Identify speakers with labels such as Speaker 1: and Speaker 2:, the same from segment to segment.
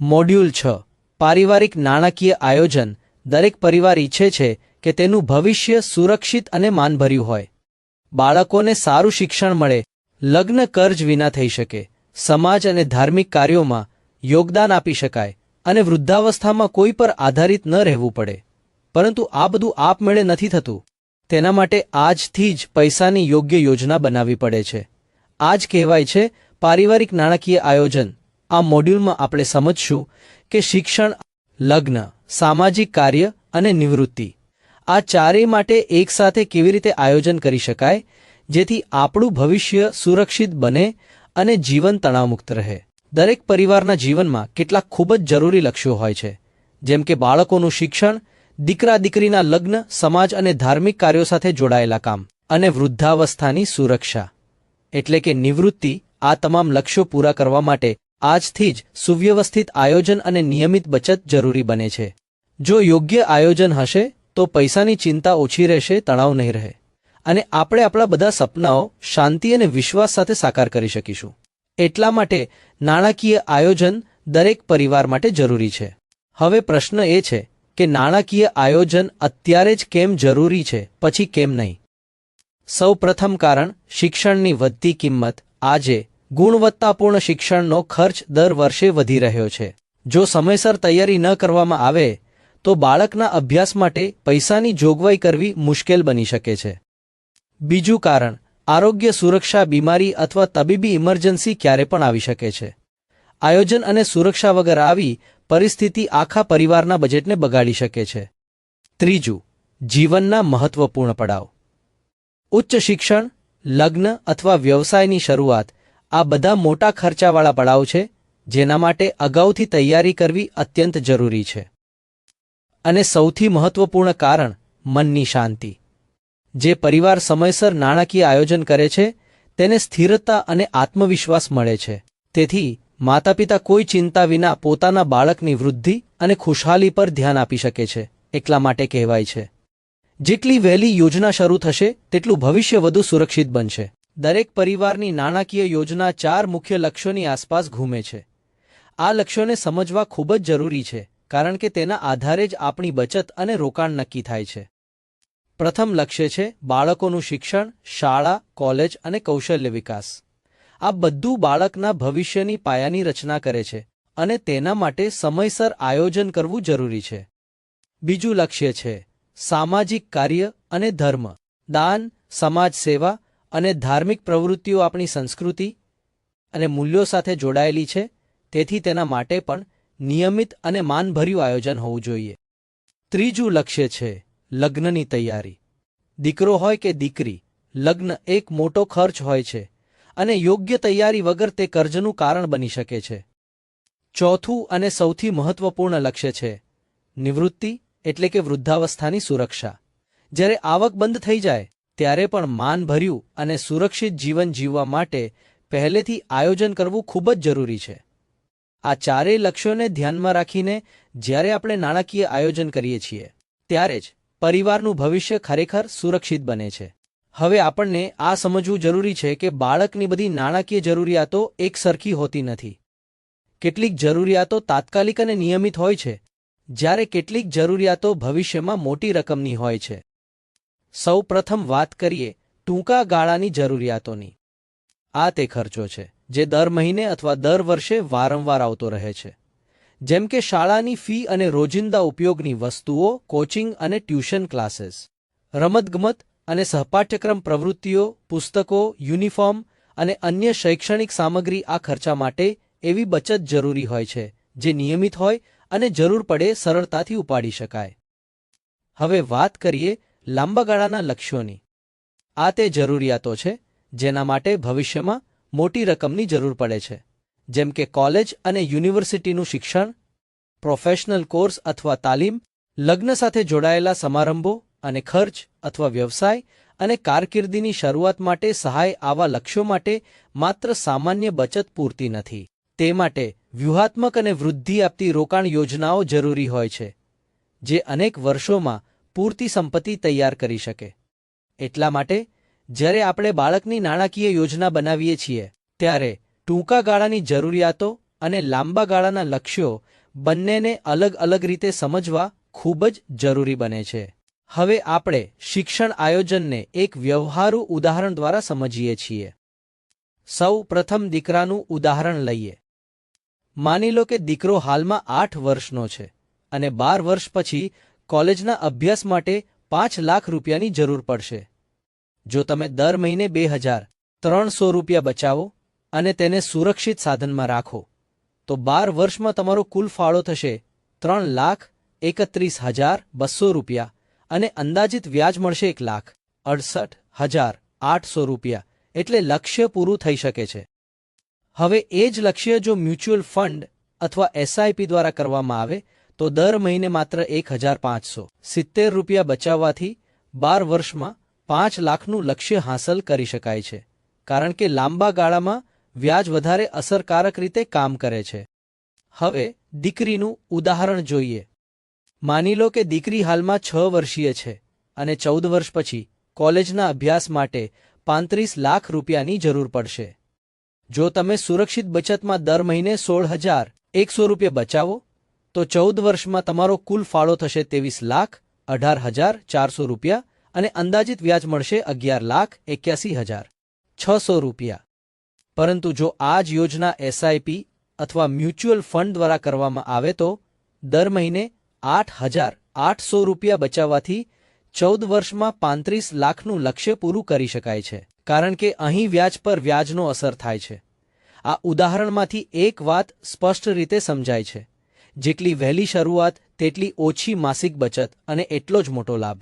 Speaker 1: Module 6 પારિવારિક નાણાકીય આયોજન દરેક પરિવાર ઈચ્છે છે કે તેનું ભવિષ્ય સુરક્ષિત અને માનભર્યું હોય. બાળકોને સારું શિક્ષણ મળે, લગ્ન કર્જ વિના થઈ શકે, સમાજ અને ધાર્મિક કાર્યોમાં યોગદાન આપી શકાય અને વૃદ્ધાવસ્થામાં કોઈ પર આધારિત ન રહેવું પડે. પરંતુ આ બધું આપમેળે નથી થતું. તેના માટે આજથી જ પૈસાની યોગ્ય યોજના બનાવવી પડે છે. આ જ કહેવાય છે પારિવારિક નાણાકીય આયોજન. આ મોડ્યુલમાં આપણે સમજશું કે શિક્ષણ, લગ્ન, સામાજિક કાર્ય અને નિવૃત્તિ આ ચારેય માટે એકસાથે કેવી રીતે આયોજન કરી શકાય જેથી આપણું ભવિષ્ય સુરક્ષિત બને અને જીવન તણાવમુક્ત રહે. દરેક પરિવારના જીવનમાં કેટલાક ખૂબ જ જરૂરી લક્ષ્યો હોય છે, જેમ કે બાળકોનું શિક્ષણ, દીકરા દીકરીના લગ્ન, સમાજ અને ધાર્મિક કાર્યો સાથે જોડાયેલા કામ અને વૃદ્ધાવસ્થાની સુરક્ષા એટલે કે નિવૃત્તિ. આ તમામ લક્ષ્યો પૂરા કરવા માટે આજથી જ સુવ્યવસ્થિત આયોજન અને નિયમિત બચત જરૂરી બને છે. જો યોગ્ય આયોજન હશે તો પૈસાની ચિંતા ઓછી રહેશે, તણાવ નહીં રહે અને આપણે આપણા બધા સપનાઓ શાંતિ અને વિશ્વાસ સાથે સાકાર કરી શકીશું. એટલા માટે નાણાકીય આયોજન દરેક પરિવાર માટે જરૂરી છે. હવે પ્રશ્ન એ છે કે નાણાકીય આયોજન અત્યારે જ કેમ જરૂરી છે, પછી કેમ નહીં? સૌ પ્રથમ કારણ શિક્ષણની વધતી કિંમત. આજે ગુણવત્તાપૂર્ણ શિક્ષણનો ખર્ચ દર વર્ષે વધી રહ્યો છે. જો સમયસર તૈયારી ન કરવામાં આવે તો બાળકના અભ્યાસ માટે પૈસાની જોગવાઈ કરવી મુશ્કેલ બની શકે છે. બીજું કારણ આરોગ્ય સુરક્ષા. બીમારી અથવા તબીબી ઇમરજન્સી ક્યારે પણ આવી શકે છે. આયોજન અને સુરક્ષા વગર આવી પરિસ્થિતિ આખા પરિવારના બજેટને બગાડી શકે છે. ત્રીજું જીવનના મહત્વપૂર્ણ પડાવ. ઉચ્ચ શિક્ષણ, લગ્ન અથવા વ્યવસાયની શરૂઆત આ બધા મોટા ખર્ચાવાળા પડાવ છે જેના માટે અગાઉથી તૈયારી કરવી અત્યંત જરૂરી છે. અને સૌથી મહત્વપૂર્ણ કારણ મનની શાંતિ. જે પરિવાર સમયસર નાણાકીય આયોજન કરે છે તેને સ્થિરતા અને આત્મવિશ્વાસ મળે છે. તેથી માતાપિતા કોઈ ચિંતા વિના પોતાના બાળકની વૃદ્ધિ અને ખુશહાલી પર ધ્યાન આપી શકે છે. એટલા માટે કહેવાય છે, જેટલી વહેલી યોજના શરૂ થશે તેટલું ભવિષ્ય વધુ સુરક્ષિત બનશે. દરેક પરિવારની નાણાકીય યોજના 4 મુખ્ય લક્ષ્યોની આસપાસ ઘૂમે છે. આ લક્ષ્યોને સમજવા ખૂબ જ જરૂરી છે કારણ કે તેના આધારે જ આપણી બચત અને રોકાણ નક્કી થાય છે. પ્રથમ લક્ષ્ય છે બાળકોનું શિક્ષણ, શાળા, કોલેજ અને કૌશલ્ય વિકાસ. આ બધું બાળકના ભવિષ્યની પાયાની રચના કરે છે અને તેના માટે સમયસર આયોજન કરવું જરૂરી છે. બીજું લક્ષ્ય છે સામાજિક કાર્ય અને ધર્મ. દાન, સમાજ સેવા અને ધાર્મિક પ્રવૃત્તિઓ આપણી સંસ્કૃતિ અને મૂલ્યો સાથે જોડાયેલી છે, તેથી તેના માટે પણ નિયમિત અને માનભર્યું આયોજન હોવું જોઈએ. ત્રીજું લક્ષ્ય છે લગ્નની તૈયારી. દીકરો હોય કે દીકરી, લગ્ન એક મોટો ખર્ચ હોય છે અને યોગ્ય તૈયારી વગર તે કર્જનું કારણ બની શકે છે. ચોથું અને સૌથી મહત્વપૂર્ણ લક્ષ્ય છે નિવૃત્તિ એટલે કે વૃદ્ધાવસ્થાની સુરક્ષા. જ્યારે આવક બંધ થઈ જાય ત્યારે પણ માનભર્યું અને સુરક્ષિત જીવન જીવવા માટે પહેલેથી આયોજન કરવું ખૂબ જ જરૂરી છે. આ ચારેય લક્ષ્યોને ધ્યાનમાં રાખીને જ્યારે આપણે નાણાકીય આયોજન કરીએ છીએ ત્યારે જ પરિવારનું ભવિષ્ય ખરેખર સુરક્ષિત બને છે. હવે આપણને આ સમજવું જરૂરી છે કે બાળકની બધી નાણાકીય જરૂરિયાતો એક સરખી હોતી નથી. કેટલીક જરૂરિયાતો તાત્કાલિક અને નિયમિત હોય છે, જ્યારે કેટલીક જરૂરિયાતો ભવિષ્યમાં મોટી રકમની હોય છે. સૌ પ્રથમ વાત કરીએ ટૂંકા ગાળાની જરૂરિયાતોની. આ તે ખર્ચો છે જે દર મહિને અથવા દર વર્ષે વારંવાર આવતો રહે છે, જેમ કે શાળાની ફી અને રોજિંદા ઉપયોગની વસ્તુઓ, કોચિંગ અને ટ્યુશન ક્લાસીસ, રમતગમત અને સહપાઠ્યક્રમ પ્રવૃત્તિઓ, પુસ્તકો, યુનિફોર્મ અને અન્ય શૈક્ષણિક સામગ્રી. આ ખર્ચા માટે એવી બચત જરૂરી હોય છે જે નિયમિત હોય અને જરૂર પડે સરળતાથી ઉપાડી શકાય. હવે વાત કરીએ લાંબા ગાળાના લક્ષ્યોની. આ તે જરૂરિયાતો છે જેના માટે ભવિષ્યમાં મોટી રકમની જરૂર પડે છે, જેમ કે કોલેજ અને યુનિવર્સિટીનું શિક્ષણ, પ્રોફેશનલ કોર્સ અથવા તાલીમ, લગ્ન સાથે જોડાયેલા સમારંભો અને ખર્ચ અથવા વ્યવસાય અને કારકિર્દીની શરૂઆત માટે સહાય. આવા લક્ષ્યો માટે માત્ર સામાન્ય બચત પૂરતી નથી. તે માટે વ્યૂહાત્મક અને વૃદ્ધિ આપતી રોકાણ યોજનાઓ જરૂરી હોય છે જે અનેક વર્ષોમાં પૂરતી સંપત્તિ તૈયાર કરી શકે. એટલા માટે જ્યારે આપણે બાળકની નાણાકીય યોજના બનાવીએ છીએ ત્યારે ટૂંકા ગાળાની જરૂરિયાતો અને લાંબા ગાળાના લક્ષ્યો બંનેને અલગ અલગ રીતે સમજવા ખૂબ જ જરૂરી બને છે. હવે આપણે શિક્ષણ આયોજનને એક વ્યવહારુ ઉદાહરણ દ્વારા સમજીએ છીએ. સૌ પ્રથમ દીકરાનું ઉદાહરણ લઈએ. માની લો કે દીકરો હાલમાં 8 વર્ષનો છે અને 12 વર્ષ પછી કોલેજના અભ્યાસ માટે 5 લાખ રૂપિયાની જરૂર પડશે. જો તમે દર મહિને 2,300 રૂપિયા બચાવો અને તેને સુરક્ષિત સાધનમાં રાખો તો 12 વર્ષમાં તમારો કુલ ફાળો થશે 3,31,200 રૂપિયા અને અંદાજિત વ્યાજ મળશે 1,68,800 રૂપિયા. એટલે લક્ષ્ય પૂરું થઈ શકે છે. હવે એ જ લક્ષ્ય જો મ્યુચ્યુઅલ ફંડ અથવા એસઆઈપી દ્વારા કરવામાં આવે તો દર મહિને માત્ર 1,570 રૂપિયા બચાવવાથી 12 વર્ષમાં 5 લાખનું લક્ષ્ય હાંસલ કરી શકાય છે, કારણ કે લાંબા ગાળામાં વ્યાજ વધારે અસરકારક રીતે કામ કરે છે. હવે દીકરીનું ઉદાહરણ જોઈએ. માની લો કે દીકરી હાલમાં 6 વર્ષીય છે અને 14 વર્ષ પછી કોલેજના અભ્યાસ માટે 35 લાખ રૂપિયાની જરૂર પડશે. જો તમે સુરક્ષિત બચતમાં દર મહિને 16,100 રૂપિયા બચાવો તો 14 વર્ષમાં તમારો કુલ ફાળો થશે 23,18,400 રૂપિયા અને અંદાજિત વ્યાજ મળશે 11,81,600 રૂપિયા. પરંતુ જો આ જ યોજના એસઆઈપી અથવા મ્યુચ્યુઅલ ફંડ દ્વારા કરવામાં આવે તો દર મહિને 8,800 રૂપિયા બચાવવાથી 14 વર્ષમાં 35 લાખનું લક્ષ્ય પૂરું કરી શકાય છે, કારણ કે અહીં વ્યાજ પર વ્યાજનો અસર થાય છે. આ ઉદાહરણમાંથી એક વાત સ્પષ્ટ રીતે સમજાય છે: જેટલી વહેલી શરૂઆત તેટલી ઓછી માસિક બચત અને એટલો જ મોટો લાભ.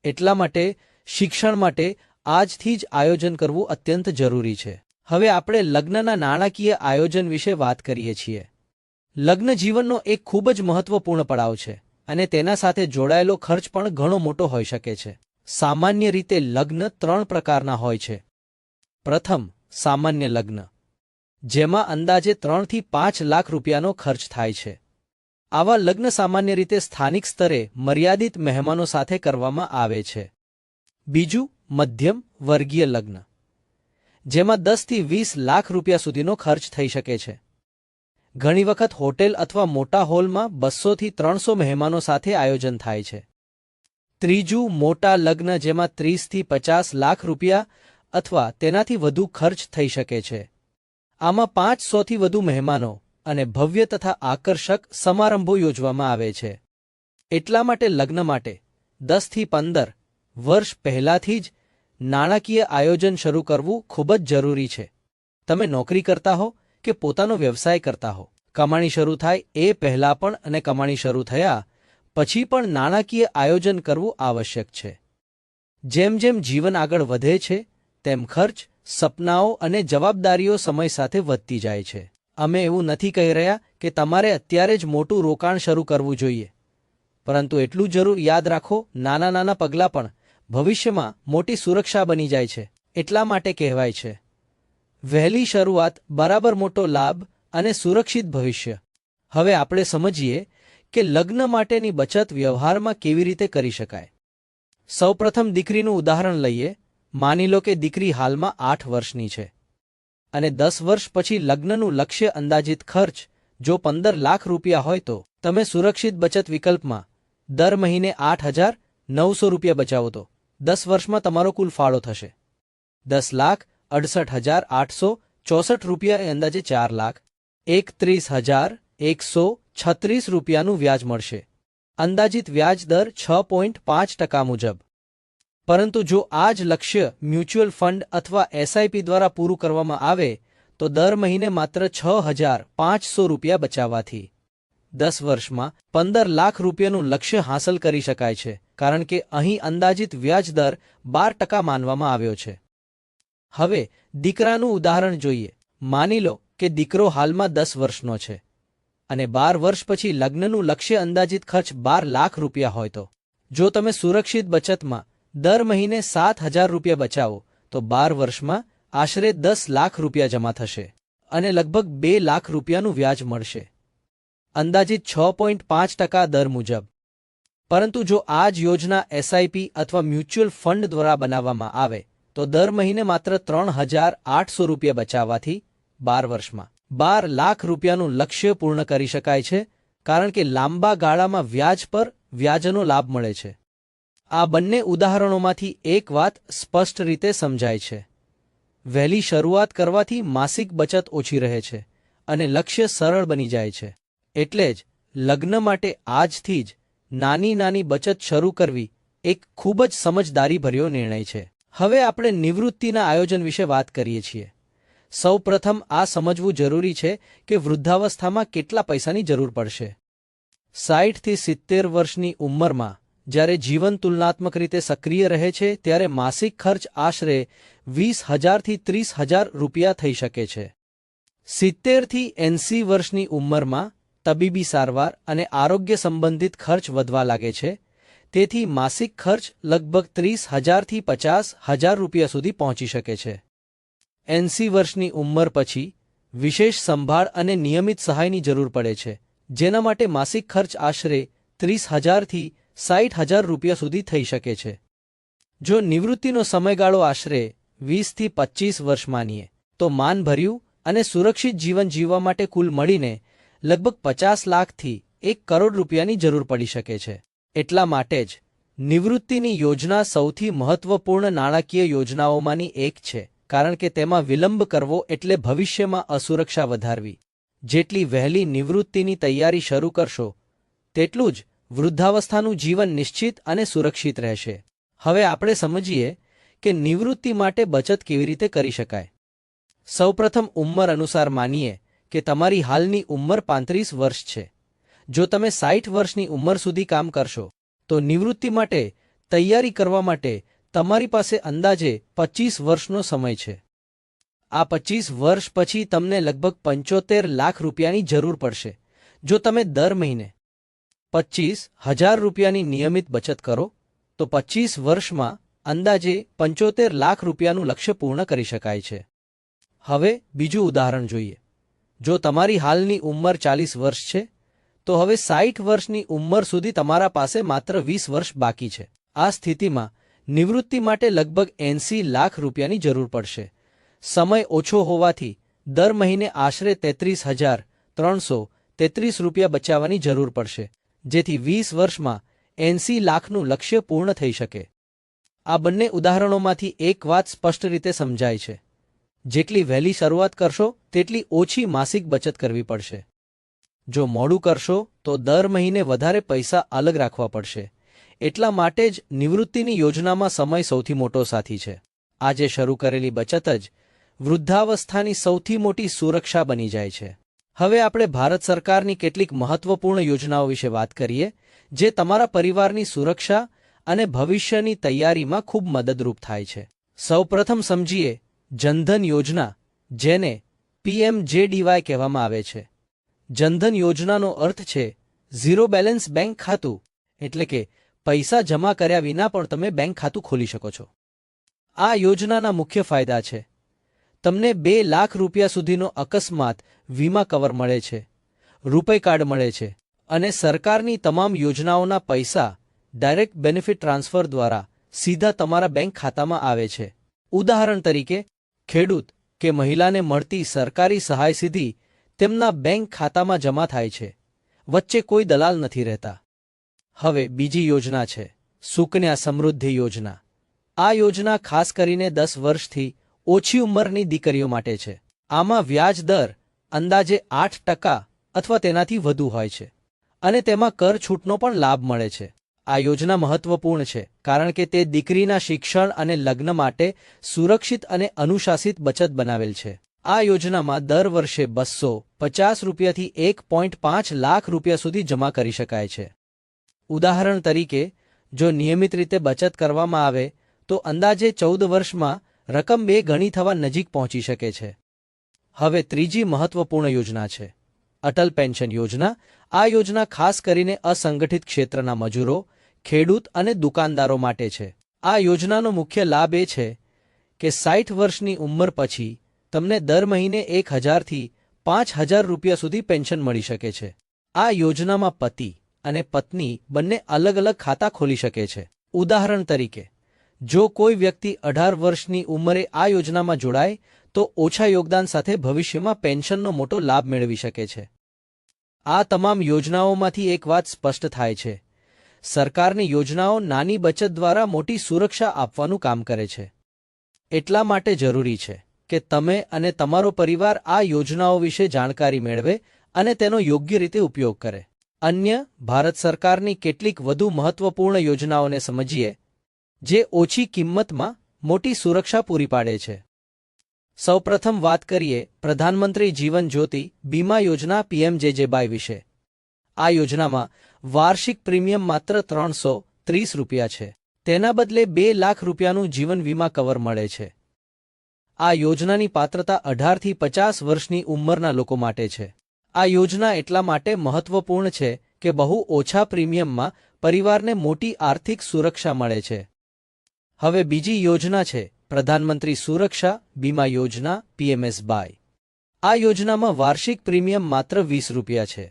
Speaker 1: એટલા માટે શિક્ષણ માટે આજથી જ આયોજન કરવું અત્યંત જરૂરી છે. હવે આપણે લગ્નના નાણાકીય આયોજન વિશે વાત કરીએ છીએ. લગ્ન જીવનનો એક ખૂબ જ મહત્વપૂર્ણ પડાવ છે અને તેના સાથે જોડાયેલો ખર્ચ પણ ઘણો મોટો હોઈ શકે છે. સામાન્ય રીતે લગ્ન 3 પ્રકારના હોય છે. પ્રથમ, સામાન્ય લગ્ન, જેમાં અંદાજે 3 થી 5 લાખ રૂપિયાનો ખર્ચ થાય છે. આવા લગ્ન સામાન્ય રીતે સ્થાનિક સ્તરે મર્યાદિત મહેમાનો સાથે કરવામાં આવે છે. બીજું, મધ્યમ વર્ગીય લગ્ન, જેમાં 10 થી 20 લાખ રૂપિયા સુધીનો ખર્ચ થઈ શકે છે. ઘણી વખત હોટેલ અથવા મોટા હોલમાં 200 થી 300 મહેમાનો સાથે આયોજન થાય છે. ત્રીજું, મોટા લગ્ન, જેમાં 30 થી 50 લાખ રૂપિયા અથવા તેનાથી વધુ ખર્ચ થઈ શકે છે. આમાં 500 થી વધુ મહેમાનો અને ભવ્ય તથા આકર્ષક સમારંભો યોજવામાં આવે છે. એટલા માટે લગ્ન માટે 10 થી 15 વર્ષ પહેલાથી જ નાણાકીય આયોજન શરૂ કરવું ખૂબ જ જરૂરી છે. તમે નોકરી કરતા હો કે પોતાનો વ્યવસાય કરતા હો, કમાણી શરૂ થાય એ પહેલાં પણ અને કમાણી શરૂ થયા પછી પણ નાણાકીય આયોજન કરવું આવશ્યક છે. જેમ જેમ જીવન આગળ વધે છે તેમ ખર્ચ, સપનાઓ અને જવાબદારીઓ સમય સાથે વધતી જાય છે. અમે એવું નથી કહી રહ્યા કે તમારે અત્યારે જ મોટું રોકાણ શરૂ કરવું જોઈએ, પરંતુ એટલું જરૂર યાદ રાખો, નાના નાના પગલાં પણ ભવિષ્યમાં મોટી સુરક્ષા બની જાય છે. એટલા માટે કહેવાય છે, વહેલી શરૂઆત બરાબર મોટો લાભ અને સુરક્ષિત ભવિષ્ય. હવે આપણે સમજીએ કે લગ્ન માટેની બચત વ્યવહારમાં કેવી રીતે કરી શકાય. સૌપ્રથમ દીકરીનું ઉદાહરણ લઈએ. માની લો કે દીકરી હાલમાં 8 વર્ષની છે અને 10 વર્ષ પછી લગ્નનું લક્ષ્ય અંદાજિત ખર્ચ જો 15 લાખ રૂપિયા હોય તો તમે સુરક્ષિત બચત વિકલ્પમાં દર મહિને 8,900 રૂપિયા બચાવો તો 10 વર્ષમાં તમારો કુલ ફાળો થશે 10,68,864 રૂપિયા, એ અંદાજે 4,31,136 રૂપિયાનું વ્યાજ મળશે. અંદાજિત વ્યાજ દર 6.5% મુજબ. પરંતુ જો આ જ લક્ષ્ય મ્યુચ્યુઅલ ફંડ અથવા એસઆઈપી દ્વારા પૂરું કરવામાં આવે તો દર મહિને માત્ર 6,500 રૂપિયા બચાવવાથી 10 વર્ષમાં 15 લાખ રૂપિયાનું લક્ષ્ય હાંસલ કરી શકાય છે, કારણ કે અહીં અંદાજિત વ્યાજ દર 12% માનવામાં આવ્યો છે. હવે દીકરાનું ઉદાહરણ જોઈએ. માની લો કે દીકરો હાલમાં 10 વર્ષનો છે અને 12 વર્ષ પછી લગ્નનું લક્ષ્ય અંદાજિત ખર્ચ 12 લાખ રૂપિયા હોય તો જો તમે સુરક્ષિત બચતમાં દર મહિને 7,000 રૂપિયા બચાવો તો 12 વર્ષમાં આશરે 10 લાખ રૂપિયા જમા થશે અને લગભગ 2 લાખ રૂપિયાનું વ્યાજ મળશે, અંદાજિત 6.5% દર મુજબ. પરંતુ જો આ જ યોજના એસઆઈપી અથવા મ્યુચ્યુઅલ ફંડ દ્વારા બનાવવામાં આવે તો દર મહિને માત્ર 3,800 રૂપિયા બચાવવાથી 12 વર્ષમાં 12 લાખ રૂપિયાનું લક્ષ્ય પૂર્ણ કરી શકાય છે, કારણ કે લાંબા ગાળામાં વ્યાજ પર વ્યાજનો લાભ મળે છે. આ બંને ઉદાહરણોમાંથી એક વાત સ્પષ્ટ રીતે સમજાય છે. વહેલી શરૂઆત કરવાથી માસિક બચત ઓછી રહે છે અને લક્ષ્ય સરળ બની જાય છે. એટલે જ લગ્ન માટે આજથી જ નાની નાની બચત શરૂ કરવી એક ખૂબ જ સમજદારીભર્યો નિર્ણય છે. હવે આપણે નિવૃત્તિના આયોજન વિશે વાત કરીએ છીએ. સૌ પ્રથમ આ સમજવું જરૂરી છે કે વૃદ્ધાવસ્થામાં કેટલા પૈસાની જરૂર પડશે. 60 થી 70 વર્ષની ઉંમરમાં જ્યારે જીવન તુલનાત્મક રીતે સક્રિય રહે છે, ત્યારે માસિક ખર્ચ આશરે 20,000 થી 30,000 રૂપિયા થઈ શકે છે. 70 થી 80 વર્ષની ઉંમરમાં તબીબી સારવાર અને આરોગ્ય સંબંધિત ખર્ચ વધવા લાગે છે, તેથી માસિક ખર્ચ લગભગ 30,000 થી 50,000 રૂપિયા સુધી પહોંચી શકે છે. 80 વર્ષની ઉંમર પછી વિશેષ સંભાળ અને નિયમિત સહાયની જરૂર પડે છે, જેના માટે માસિક ખર્ચ આશરે 30,000 થી 60,000 રૂપિયા સુધી થઈ શકે છે. જો નિવૃત્તિનો સમયગાળો આશરે 20 થી 25 વર્ષ માનીએ તો માનભર્યું અને સુરક્ષિત જીવન જીવવા માટે કુલ મળીને લગભગ 50 લાખથી 1 કરોડ રૂપિયાની જરૂર પડી શકે છે. એટલા માટે જ નિવૃત્તિની યોજના સૌથી મહત્વપૂર્ણ નાણાકીય યોજનાઓમાંની એક છે, કારણ કે તેમાં વિલંબ કરવો એટલે ભવિષ્યમાં અસુરક્ષા વધારવી. જેટલી વહેલી નિવૃત્તિની તૈયારી શરૂ કરશો, તેટલું જ વૃદ્ધાવસ્થાનું જીવન નિશ્ચિત અને સુરક્ષિત રહેશે. હવે આપણે સમજીએ કે નિવૃત્તિ માટે બચત કેવી રીતે કરી શકાય. સૌપ્રથમ ઉંમર અનુસાર માનીએ કે તમારી હાલની ઉંમર 35 વર્ષ છે. જો તમે 60 વર્ષની ઉંમર સુધી કામ કરશો તો નિવૃત્તિ માટે તૈયારી કરવા માટે તમારી પાસે અંદાજે 25 વર્ષનો સમય છે. આ 25 વર્ષ પછી તમને લગભગ 75 લાખ રૂપિયાની જરૂર પડશે. જો તમે દર મહિને 25,000 રૂપિયાની નિયમિત બચત કરો તો 25 વર્ષમાં અંદાજે 75 લાખ રૂપિયાનું લક્ષ્ય પૂર્ણ કરી શકાય છે. હવે બીજું ઉદાહરણ જોઈએ. જો તમારી હાલની ઉંમર 40 વર્ષ છે તો હવે 60 વર્ષની ઉંમર સુધી તમારા પાસે માત્ર 20 વર્ષ બાકી છે. આ સ્થિતિમાં નિવૃત્તિ માટે લગભગ 80 લાખ રૂપિયાની જરૂર પડશે. સમય ઓછો હોવાથી દર મહિને આશરે 33,333 રૂપિયા બચાવવાની જરૂર પડશે, જેથી 20 વર્ષમાં 80 લાખનું લક્ષ્ય પૂર્ણ થઈ શકે. આ બંને ઉદાહરણોમાંથી એક વાત સ્પષ્ટ રીતે સમજાય છે. જેટલી વહેલી શરૂઆત કરશો તેટલી ઓછી માસિક બચત કરવી પડશે. જો મોડું કરશો તો દર મહિને વધારે પૈસા અલગ રાખવા પડશે. એટલા માટે જ નિવૃત્તિની યોજનામાં સમય સૌથી મોટો સાથી છે. આજે શરૂ કરેલી બચત જ વૃદ્ધાવસ્થાની સૌથી મોટી સુરક્ષા બની જાય છે. હવે આપણે ભારત સરકારની કેટલીક મહત્વપૂર્ણ યોજનાઓ વિશે વાત કરીએ, જે તમારા પરિવારની સુરક્ષા અને ભવિષ્યની તૈયારીમાં ખૂબ મદદરૂપ થાય છે. સૌપ્રથમ સમજીએ જનધન યોજના, જેને PMJDY કહેવામાં આવે છે. જનધન યોજનાનો અર્થ છે ઝીરો બેલેન્સ બેંક ખાતું, એટલે કે પૈસા જમા કર્યા વિના પણ તમે બેંક ખાતું ખોલી શકો છો. આ યોજનાના મુખ્ય ફાયદા છે: તમને 2 લાખ રૂપિયા સુધીનો અકસ્માત વીમા કવર મળે છે, રૂપે કાર્ડ મળે છે અને સરકારની તમામ યોજનાઓના પૈસા ડાયરેક્ટ બેનિફિટ ટ્રાન્સફર દ્વારા સીધા તમારા બેંક ખાતામાં આવે છે. ઉદાહરણ તરીકે, ખેડૂત કે મહિલાને મળતી સરકારી સહાય સીધી તેમના બેંક ખાતામાં જમા થાય છે, વચ્ચે કોઈ દલાલ નથી રહેતા. હવે બીજી યોજના છે સુકન્યા સમૃદ્ધિ યોજના. આ યોજના ખાસ કરીને 10 વર્ષથી ઓછી ઉંમરની દીકરીઓ માટે છે. આમાં વ્યાજ દર અંદાજે 8% અથવા તેનાથી વધુ હોય છે અને તેમાં કર છૂટનો પણ લાભ મળે છે. આ યોજના મહત્વપૂર્ણ છે કારણ કે તે દીકરીના શિક્ષણ અને લગ્ન માટે સુરક્ષિત અને અનુશાસિત બચત બનાવેલ છે. આ યોજનામાં દર વર્ષે 250 રૂપિયાથી 1.5 લાખ રૂપિયા સુધી જમા કરી શકાય છે. ઉદાહરણ તરીકે, જો નિયમિત રીતે બચત કરવામાં આવે તો અંદાજે 14 વર્ષમાં રકમ 2 ગણી થવા નજીક પહોંચી શકે છે. હવે ત્રીજી મહત્વપૂર્ણ યોજના છે અટલ પેન્શન યોજના. આ યોજના ખાસ કરીને અસંગઠિત ક્ષેત્રના મજૂરો, ખેડૂત અને દુકાનદારો માટે છે. આ યોજનાનો મુખ્ય લાભ એ છે કે 60 વર્ષની ઉંમર પછી તમને દર મહિને 1,000 થી 5,000 રૂપિયા સુધી પેન્શન મળી શકે છે. આ યોજનામાં પતિ અને પત્ની બંને અલગ અલગ ખાતા ખોલી શકે છે. ઉદાહરણ તરીકે, જો કોઈ વ્યક્તિ 18 વર્ષની ઉંમરે આ યોજનામાં જોડાય તો ઓછા યોગદાન સાથે ભવિષ્યમાં પેન્શનનો મોટો લાભ મેળવી શકે છે. આ તમામ યોજનાઓમાંથી એક વાત સ્પષ્ટ થાય છે: સરકારની યોજનાઓ નાની બચત દ્વારા મોટી સુરક્ષા આપવાનું કામ કરે છે. એટલા માટે જરૂરી છે કે તમે અને તમારો પરિવાર આ યોજનાઓ વિશે જાણકારી મેળવે અને તેનો યોગ્ય રીતે ઉપયોગ કરે. અન્ય ભારત સરકારની કેટલીક વધુ મહત્વપૂર્ણ યોજનાઓને સમજીએ, જે ઓછી કિંમતમાં મોટી સુરક્ષા પૂરી પાડે છે. સૌપ્રથમ વાત કરીએ પ્રધાનમંત્રી જીવન જ્યોતિ બીમા યોજના PMJJBY વિશે. આ યોજનામાં વાર્ષિક પ્રીમિયમ માત્ર ₹330 છે. તેના બદલે 2 લાખ રૂપિયાનું જીવન વીમા કવર મળે છે. આ યોજનાની પાત્રતા 18થી 50 વર્ષની ઉંમરના લોકો માટે છે. આ યોજના એટલા માટે મહત્વપૂર્ણ છે કે બહુ ઓછા પ્રીમિયમમાં પરિવારને મોટી આર્થિક સુરક્ષા મળે છે. હવે બીજી યોજના છે પ્રધાનમંત્રી સુરક્ષા બીમા યોજના PMSBY. આ યોજનામાં વાર્ષિક પ્રીમિયમ માત્ર ₹20 છે.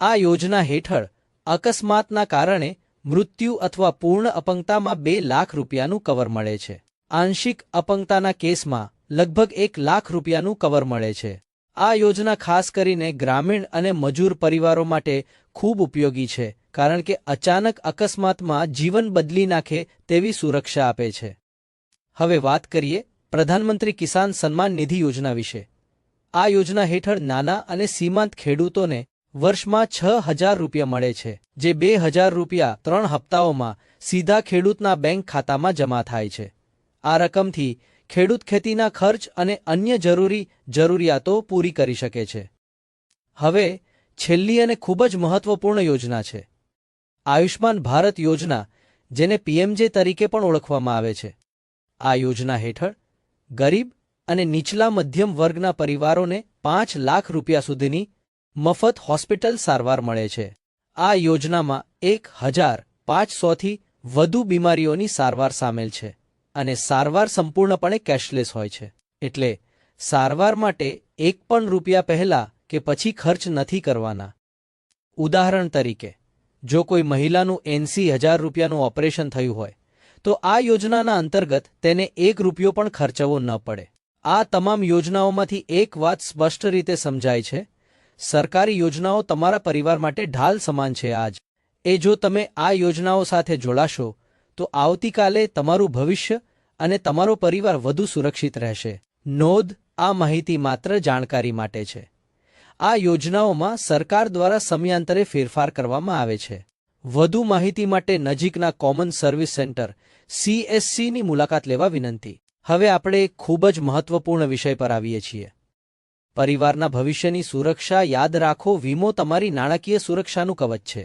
Speaker 1: આ યોજના હેઠળ અકસ્માતના કારણે મૃત્યુ અથવા પૂર્ણ અપંગતામાં 2 લાખ રૂપિયાનું કવર મળે છે. આંશિક અપંગતાના કેસમાં લગભગ 1 લાખ રૂપિયાનું કવર મળે છે. આ યોજના ખાસ કરીને ગ્રામીણ અને મજૂર પરિવારો માટે ખૂબ ઉપયોગી છે, કારણ કે અચાનક અકસ્માતમાં જીવન બદલી નાખે તેવી સુરક્ષા આપે છે. હવે વાત કરીએ પ્રધાનમંત્રી કિસાન સન્માન નિધિ યોજના વિશે. આ યોજના હેઠળ નાના અને સીમાંત ખેડૂતોને વર્ષમાં ₹6,000 મળે છે, જે ₹2,000 3 હપ્તાઓમાં સીધા ખેડૂતના બેંક ખાતામાં જમા થાય છે. આ રકમથી ખેડૂત ખેતીના ખર્ચ અને અન્ય જરૂરિયાતો પૂરી કરી શકે છે. હવે છેલ્લી અને ખૂબ જ મહત્વપૂર્ણ યોજના છે આયુષ્માન ભારત યોજના, જેને PMJ તરીકે પણ ઓળખવામાં આવે છે. આ યોજના હેઠળ ગરીબ અને નીચલા મધ્યમ વર્ગના પરિવારોને 5 લાખ રૂપિયા સુધીની મફત હોસ્પિટલ સારવાર મળે છે. આ યોજનામાં 1,500થી વધુ બીમારીઓની સારવાર સામેલ છે અને સારવાર સંપૂર્ણપણે કેશલેસ હોય છે. એટલે સારવાર માટે એક પણ રૂપિયા પહેલા કે પછી ખર્ચ નથી કરવાના. ઉદાહરણ તરીકે, જો કોઈ મહિલાનું 80,000 રૂપિયાનું ઓપરેશન થયું હોય તો આ યોજનાના અંતર્ગત તેને ₹1 પણ ખર્ચવો ન પડે. આ તમામ યોજનાઓમાંથી એક વાત સ્પષ્ટ રીતે સમજાય છે: સરકારી યોજનાઓ તમારા પરિવાર માટે ઢાલ સમાન છે. જો તમે આ યોજનાઓ સાથે જોડાશો તો આવતીકાલે તમારું ભવિષ્ય અને તમારો પરિવાર વધુ સુરક્ષિત રહેશે. નોંધ: આ માહિતી માત્ર જાણકારી માટે છે. આ યોજનાઓમાં સરકાર દ્વારા સમયાંતરે ફેરફાર કરવામાં આવે છે. વધુ માહિતી માટે નજીકના કોમન સર્વિસ સેન્ટર CSCની મુલાકાત લેવા વિનંતી. હવે આપણે એક ખૂબ જ મહત્વપૂર્ણ વિષય પર આવીએ છીએ: પરિવારના ભવિષ્યની સુરક્ષા. યાદ રાખો, વીમો તમારી નાણાકીય સુરક્ષાનું કવચ છે.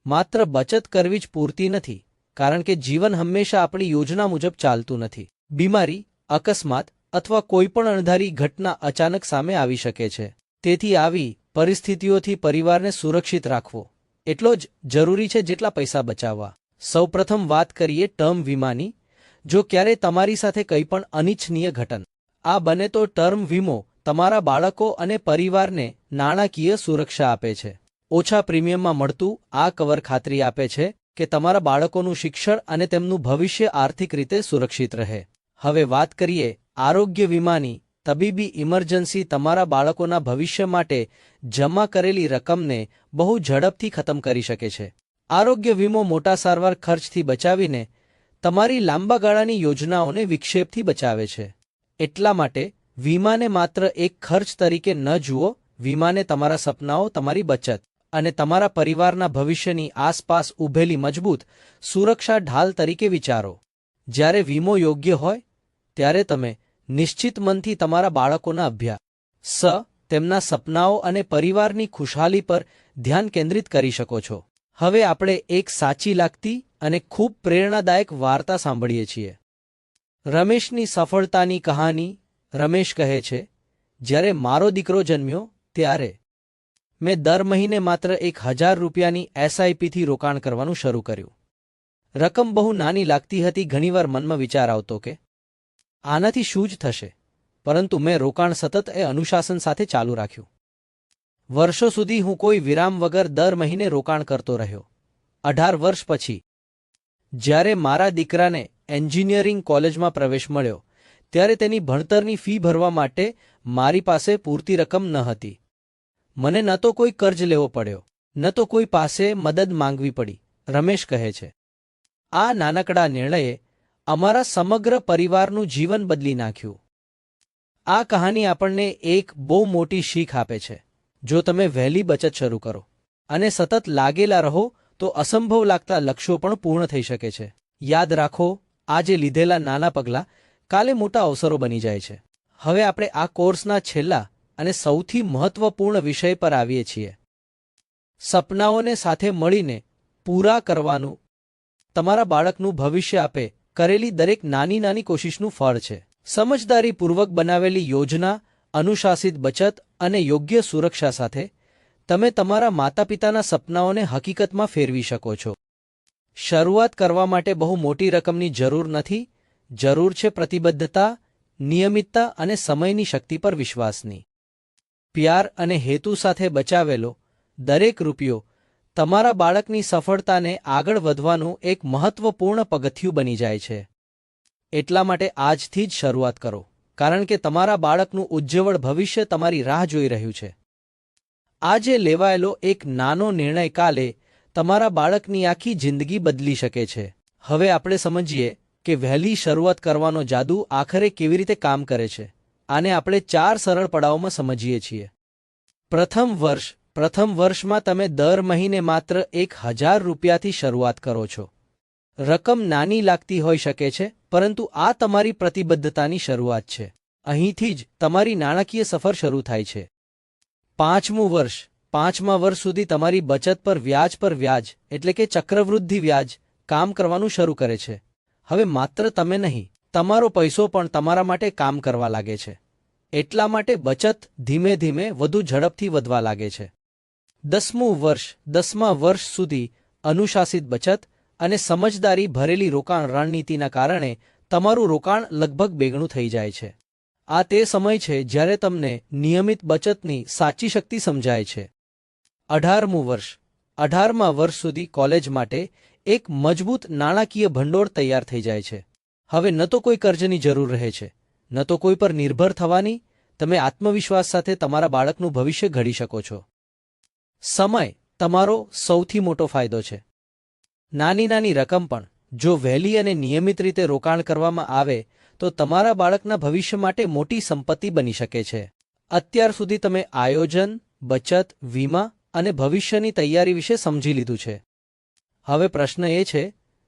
Speaker 1: માત્ર બચત કરવી જ પૂરતી નથી, કારણ કે જીવન હંમેશા આપણી યોજના મુજબ ચાલતું નથી. બીમારી, અકસ્માત અથવા કોઈપણ અણધારી ઘટના અચાનક સામે આવી શકે છે. તેથી આવી પરિસ્થિતિઓથી પરિવારને સુરક્ષિત રાખવો એટલો જ જરૂરી છે જેટલા પૈસા બચાવવા. સૌપ્રથમ વાત કરીએ ટર્મ વીમાની. જો ક્યારે તમારી સાથે કંઈ પણ અનિચ્છનીય ઘટના બને તો ટર્મ વીમો તમારા બાળકો અને પરિવારને નાણાકીય સુરક્ષા આપે છે. ઓછા પ્રીમિયમમાં મળતું આ કવર ખાતરી આપે છે કે તમારા બાળકોનું શિક્ષણ અને તેમનું ભવિષ્ય આર્થિક રીતે સુરક્ષિત રહે. હવે વાત કરીએ આરોગ્ય વીમાની. તબીબી ઇમરજન્સી તમારા બાળકોના ભવિષ્ય માટે જમા કરેલી રકમને બહુ ઝડપથી ખતમ કરી શકે છે. આરોગ્ય વીમો મોટા સારવાર ખર્ચથી બચાવીને તમારી લાંબા ગાળાની યોજનાઓને વિક્ષેપથી બચાવે છે. એટલા માટે વીમાને માત્ર એક ખર્ચ તરીકે ન જુઓ. વીમાને તમારા સપનાઓ, તમારી બચત અને તમારા પરિવારના ભવિષ્યની આસપાસ ઊભેલી મજબૂત સુરક્ષા ઢાલ તરીકે વિચારો. જ્યારે વીમો યોગ્ય હોય ત્યારે તમે નિશ્ચિત મનથી તમારા બાળકોના અભ્યાસ, તેમના સપનાઓ અને પરિવારની ખુશહાલી પર ધ્યાન કેન્દ્રિત કરી શકો છો. હવે આપણે એક સાચી લાગતી અને ખૂબ પ્રેરણાદાયક વાર્તા સાંભળીએ છીએ. રમેશની સફળતાની કહાની. રમેશ કહે છે, જ્યારે મારો દીકરો જન્મ્યો ત્યારે મેં દર મહિને માત્ર ₹1,000ની SIPથી રોકાણ કરવાનું શરૂ કર્યું. રકમ બહુ નાની લાગતી હતી. ઘણીવાર મનમાં વિચાર આવતો કે આનાથી શું જ થશે, પરંતુ મેં રોકાણ સતત અનુશાસન સાથે ચાલુ રાખ્યું. વર્ષો સુધી હું કોઈ વિરામ વગર દર મહિને રોકાણ કરતો રહ્યો. 18 વર્ષ પછી જ્યારે મારા દીકરાને એન્જિનિયરિંગ કોલેજમાં પ્રવેશ મળ્યો ત્યારે તેની ભણતરની ફી ભરવા માટે મારી પાસે પૂરતી રકમ ન હતી. મને ન તો કોઈ કર્જ લેવો પડ્યો, ન તો કોઈ પાસે મદદ માંગવી પડી, રમેશ કહે છે. આ નાનકડા નિર્ણયે અમારા સમગ્ર પરિવારનું જીવન બદલી નાખ્યું. આ કહાની આપણને એક બહુ મોટી શીખ આપે છે. જો તમે વહેલી બચત શરૂ કરો અને સતત લાગેલા રહો તો અસંભવ લાગતા લક્ષ્યો પણ પૂર્ણ થઈ શકે છે. યાદ રાખો, આજે લીધેલા નાના પગલાં કાલે મોટા અવસરો બની જાય છે. હવે આપણે આ કોર્સના છેલ્લા અને સૌથી મહત્વપૂર્ણ વિષય પર આવીએ છીએ. સપનાઓને સાથે મળીને પૂરા કરવાનું. તમારા બાળકનું ભવિષ્ય આપે કરેલી દરેક નાની નાની કોશિશનું ફળ છે. સમજદારીપૂર્વક બનાવેલી યોજના, અનુશાસિત બચત અને યોગ્ય સુરક્ષા સાથે તમે તમારા માતા પિતાના સપનાઓને હકીકતમાં ફેરવી શકો છો. શરૂઆત કરવા માટે બહુ મોટી રકમની જરૂર નથી. જરૂર છે પ્રતિબદ્ધતા, નિયમિતતા અને સમયની શક્તિ પર વિશ્વાસની. પ્યાર અને હેતુ સાથે બચાવેલો દરેક રૂપિયો તમારા બાળકની સફળતાને આગળ વધવાનું એક મહત્વપૂર્ણ પગથિયું બની જાય છે. એટલા માટે આજથી જ શરૂઆત કરો, કારણ કે તમારા બાળકનું ઉજ્જવળ ભવિષ્ય તમારી રાહ જોઈ રહ્યું છે. આજે લેવાયેલો એક નાનો નિર્ણય કાલે તમારા બાળકની આખી જિંદગી બદલી શકે છે. હવે આપણે સમજીએ કે વહેલી શરૂઆત કરવાનો જાદુ આખરે કેવી રીતે કામ કરે છે. આને આપણે 4 સરળ પડાવમાં સમજીએ છીએ. પ્રથમ વર્ષમાં તમે દર મહિને માત્ર 1000 રૂપિયાથી શરૂઆત કરો છો. રકમ નાની લાગતી હોઈ શકે છે, પરંતુ આ તમારી પ્રતિબદ્ધતાની શરૂઆત છે. અહીંથી જ તમારી નાણાકીય સફર શરૂ થાય છે. 5મા વર્ષ સુધી તમારી બચત પર વ્યાજ એટલે કે ચક્રવૃદ્ધિ વ્યાજ કામ કરવાનું શરૂ કરે છે. હવે માત્ર તમે નહીં, તમારો પૈસો પણ તમારા માટે કામ કરવા લાગે છે. એટલા માટે બચત ધીમે ધીમે વધુ ઝડપથી વધવા લાગે છે. 10મા વર્ષ સુધી અનુશાસિત બચત અને સમજદારી ભરેલી રોકાણ રણનીતિના કારણે તમારું રોકાણ લગભગ બેગણું થઈ જાય છે. આ તે સમય છે જ્યારે તમને નિયમિત બચતની સાચી શક્તિ સમજાય છે. 18મા વર્ષ સુધી કોલેજ માટે એક મજબૂત નાણાકીય ભંડોળ તૈયાર થઈ જાય છે. હવે ન તો કોઈ કર્જની જરૂર રહે છે, ન તો કોઈ પર નિર્ભર થવાની. તમે આત્મવિશ્વાસ સાથે તમારા બાળકનું ભવિષ્ય ઘડી શકો છો. સમય તમારો સૌથી મોટો ફાયદો છે. નાની નાની રકમ પણ જો વહેલી અને નિયમિત રીતે રોકાણ કરવામાં આવે તો તમારા બાળકના ભવિષ્ય માટે મોટી સંપત્તિ બની શકે છે. અત્યાર સુધી તમે આયોજન, બચત, વીમા અને ભવિષ્યની તૈયારી વિશે સમજી લીધું છે. હવે પ્રશ્ન એ છે,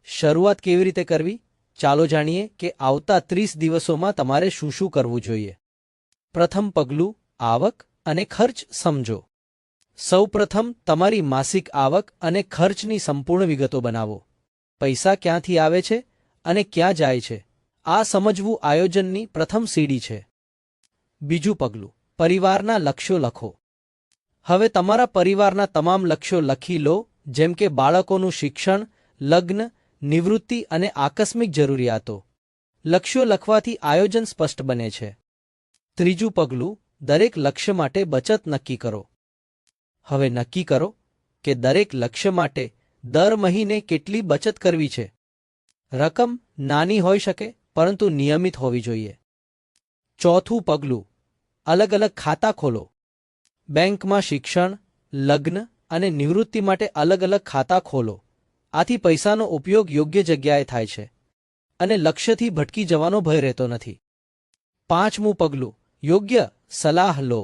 Speaker 1: શરૂઆત કેવી રીતે કરવી? ચાલો જાણીએ કે આવતા 30 દિવસોમાં તમારે શું શું કરવું જોઈએ. પ્રથમ પગલું, આવક અને ખર્ચ સમજો. સૌપ્રથમ તમારી માસિક આવક અને ખર્ચની સંપૂર્ણ વિગતો બનાવો. પૈસા ક્યાંથી આવે છે અને ક્યાં જાય છે, આ સમજવું આયોજનની પ્રથમ સીડી છે. બીજું પગલું, પરિવારના લક્ષ્યો લખો. હવે તમારા પરિવારના તમામ લક્ષ્યો લખી લો, જેમ કે બાળકોનું શિક્ષણ, લગ્ન, નિવૃત્તિ અને આકસ્મિક જરૂરિયાતો. લક્ષ્યો લખવાથી આયોજન સ્પષ્ટ બને છે. ત્રીજું પગલું, દરેક લક્ષ્ય માટે બચત નક્કી કરો. હવે નક્કી કરો કે દરેક લક્ષ્ય માટે દર મહિને કેટલી બચત કરવી છે. રકમ નાની હોઈ શકે, પરંતુ નિયમિત હોવી જોઈએ. ચોથું પગલું, અલગ અલગ ખાતા ખોલો. બેંકમાં શિક્ષણ, લગ્ન અને નિવૃત્તિ માટે અલગ અલગ ખાતા ખોલો. આથી પૈસાનો ઉપયોગ યોગ્ય જગ્યાએ થાય છે અને લક્ષ્યથી ભટકી જવાનો ભય રહેતો નથી. પાંચમું પગલું, યોગ્ય સલાહ લો.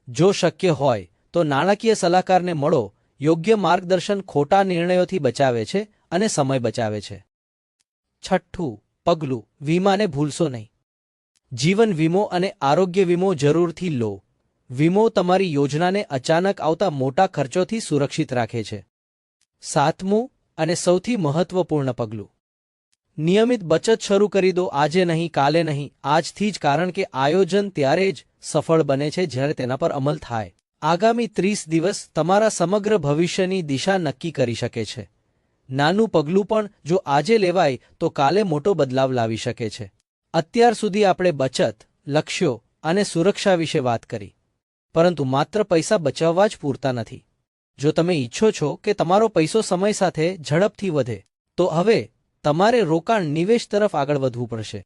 Speaker 1: જો શક્ય હોય તો નાણાકીય સલાહકારને મળો. યોગ્ય માર્ગદર્શન ખોટા નિર્ણયોથી બચાવે છે અને સમય બચાવે છે. છઠ્ઠું પગલું, વીમાને ભૂલશો નહીં. જીવન વીમો અને આરોગ્ય વીમો જરૂરથી લો. વીમો તમારી યોજનાને અચાનક આવતા મોટા ખર્ચોથી સુરક્ષિત રાખે છે. સાતમું અને સૌથી મહત્વપૂર્ણ પગલું, નિયમિત બચત શરૂ કરી દો. આજે નહીં, કાલે નહીં, આજથી જ, કારણ કે આયોજન ત્યારે જ સફળ બને છે જ્યારે તેના પર અમલ થાય. આગામી 30 દિવસ તમારા સમગ્ર ભવિષ્યની દિશા નક્કી કરી શકે છે. નાનું પગલું પણ જો આજે લેવાય તો કાલે મોટો બદલાવ લાવી શકે છે. અત્યાર સુધી આપણે બચત, લક્ષ્યો અને સુરક્ષા વિશે વાત કરી, પરંતુ માત્ર પૈસા બચાવવા જ પૂરતા નથી. જો તમે ઈચ્છો છો કે તમારો પૈસો સમય સાથે ઝડપથી વધે, તો હવે તમારે રોકાણ નિવેશ તરફ આગળ વધવું પડશે.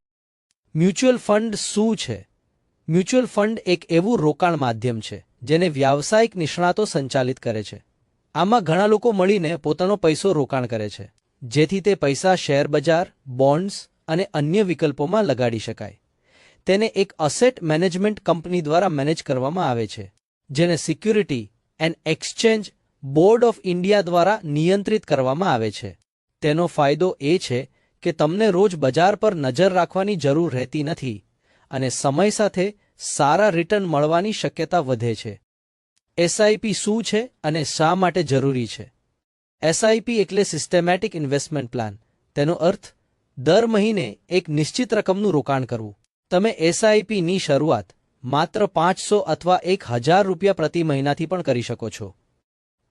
Speaker 1: મ્યુચ્યુઅલ ફંડ શું છે? મ્યુચ્યુઅલ ફંડ એક એવું રોકાણ માધ્યમ છે જેને વ્યાવસાયિક નિષ્ણાતો સંચાલિત કરે છે. આમાં ઘણા લોકો મળીને પોતાનો પૈસો રોકાણ કરે છે, જેથી તે પૈસા શેરબજાર, બોન્ડ્સ અને અન્ય વિકલ્પોમાં લગાડી શકાય. તેને એક અસેટ મેનેજમેન્ટ કંપની દ્વારા મેનેજ કરવામાં આવે છે, જેને security and exchange board of India દ્વારા નિયંત્રિત કરવામાં આવે છે. તેનો ફાયદો એ છે કે તમને રોજ બજાર પર નજર રાખવાની જરૂર રહેતી નથી અને સમય સાથે સારા રિટર્ન મળવાની શક્યતા વધે છે. એસઆઈપી શું છે અને શા માટે જરૂરી છે? એસઆઈપી એટલે સિસ્ટેમેટિક ઇન્વેસ્ટમેન્ટ પ્લાન. તેનો અર્થ દર મહિને એક નિશ્ચિત રકમનું રોકાણ કરવું. તમે એસઆઈપીની શરૂઆત માત્ર 500 અથવા 1000 રૂપિયા પ્રતિ મહિનાથી પણ કરી શકો છો.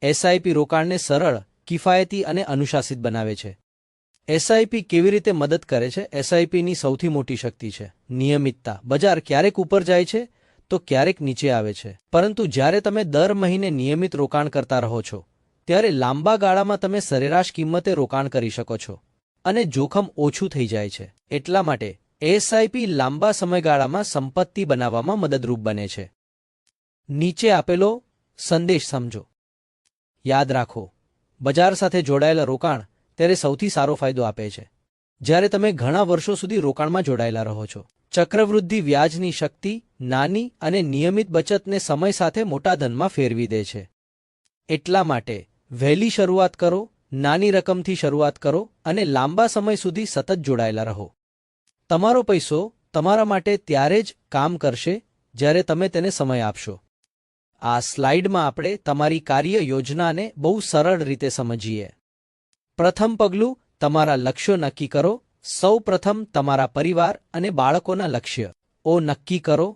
Speaker 1: એસઆઈપી રોકાણને સરળ, કિફાયતી અને અનુશાસિત બનાવે છે. એસઆઈપી કેવી રીતે મદદ કરે છે? એસઆઈપીની સૌથી મોટી શક્તિ છે નિયમિતતા. બજાર ક્યારેક ઉપર જાય છે તો ક્યારેક નીચે આવે છે, પરંતુ જ્યારે તમે દર મહિને નિયમિત રોકાણ કરતા રહો છો, ત્યારે લાંબા ગાળામાં તમે સરેરાશ કિંમતે રોકાણ કરી શકો છો અને જોખમ ઓછું થઈ જાય છે. એટલા માટે એસઆઈપી લાંબા સમયગાળામાં સંપત્તિ બનાવવામાં મદદરૂપ બને છે. નીચે આપેલો સંદેશ સમજો. યાદ રાખો, બજાર સાથે જોડાયેલા રોકાણ ત્યારે સૌથી સારો ફાયદો આપે છે જ્યારે તમે ઘણા વર્ષો સુધી રોકાણમાં જોડાયેલા રહો છો. ચક્રવૃદ્ધિ વ્યાજની શક્તિ નાની અને નિયમિત બચતને સમય સાથે મોટા ધનમાં ફેરવી દે છે. એટલા માટે વહેલી શરૂઆત કરો, નાની રકમથી શરૂઆત કરો અને લાંબા સમય સુધી સતત જોડાયેલા રહો. તમારો પૈસો તમારા માટે ત્યારે જ કામ કરશે જ્યારે તમે તેને સમય આપશો. આ સ્લાઇડમાં આપણે તમારી કાર્ય યોજનાને બહુ સરળ રીતે સમજીએ. પ્રથમ પગલું, તમારા લક્ષ્યો નક્કી કરો. સૌ પ્રથમ તમારા પરિવાર અને બાળકોના લક્ષ્યો નક્કી કરો.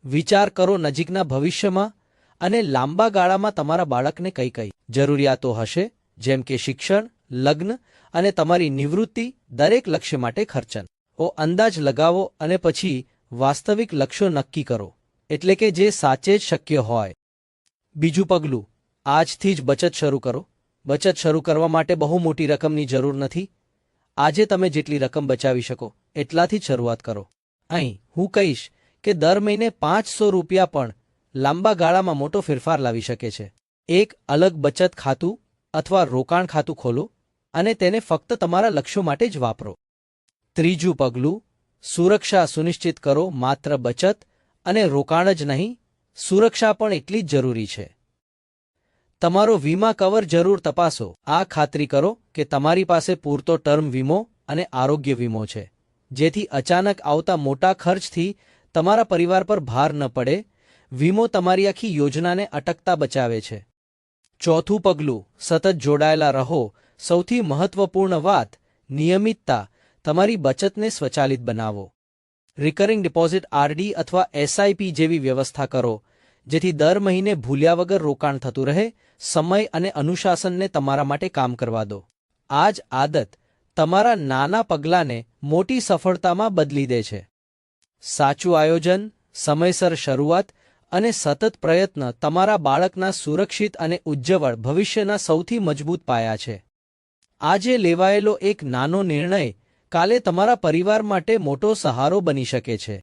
Speaker 1: વિચાર કરો નજીકના ભવિષ્યમાં અને લાંબા ગાળામાં તમારા બાળકને કઈ કઈ જરૂરિયાતો હશે, જેમ કે શિક્ષણ, લગ્ન અને તમારી નિવૃત્તિ. દરેક લક્ષ્ય માટે ખર્ચન અંદાજ લગાવો અને પછી વાસ્તવિક લક્ષ્યો નક્કી કરો, એટલે કે જે સાચે જ શક્ય હોય. બીજું પગલું, આજથી જ બચત શરૂ કરો. બચત શરૂ કરવા માટે બહુ મોટી રકમની જરૂર નથી. આજે તમે જેટલી રકમ બચાવી શકો એટલાથી જ શરૂઆત કરો. અહીં હું કહીશ કે દર મહિને 500 રૂપિયા પણ લાંબા ગાળામાં મોટો ફેરફાર લાવી શકે છે. એક અલગ બચત ખાતું અથવા રોકાણ ખાતું ખોલો અને તેને ફક્ત તમારા લક્ષ્યો માટે જ વાપરો. ત્રીજું પગલું, સુરક્ષા સુનિશ્ચિત કરો. માત્ર બચત અને રોકાણ જ નહીં, સુરક્ષા પણ એટલી જ જરૂરી છે. તમારો વીમા કવર જરૂર તપાસો. આ ખાતરી કરો કે તમારી પાસે પૂરતો ટર્મ વીમો અને આરોગ્ય વીમો છે, જેથી અચાનક આવતા મોટા ખર્ચથી તમારા પરિવાર પર ભાર ન પડે. વીમો તમારી આખી યોજનાને અટકતા બચાવે છે. ચોથું પગલું, સતત જોડાયેલા રહો. સૌથી મહત્વપૂર્ણ વાત, નિયમિતતા. તમારી બચતને સ્વચાલિત બનાવો. રિકરિંગ ડિપોઝિટ આરડી અથવા એસઆઈપી જેવી વ્યવસ્થા કરો, જેથી દર મહિને ભૂલ્યા વગર રોકાણ થતું રહે. સમય અને અનુશાસનને તમારા માટે કામ કરવા દો. આ જ આદત તમારા નાના પગલાંને મોટી સફળતામાં બદલી દે છે. સાચું આયોજન, સમયસર શરૂઆત અને સતત પ્રયત્ન તમારા બાળકના સુરક્ષિત અને ઉજ્જવળ ભવિષ્યના સૌથી મજબૂત પાયા છે. આજે લેવાયેલો એક નાનો નિર્ણય કાલે તમારા પરિવાર માટે મોટો સહારો બની શકે છે.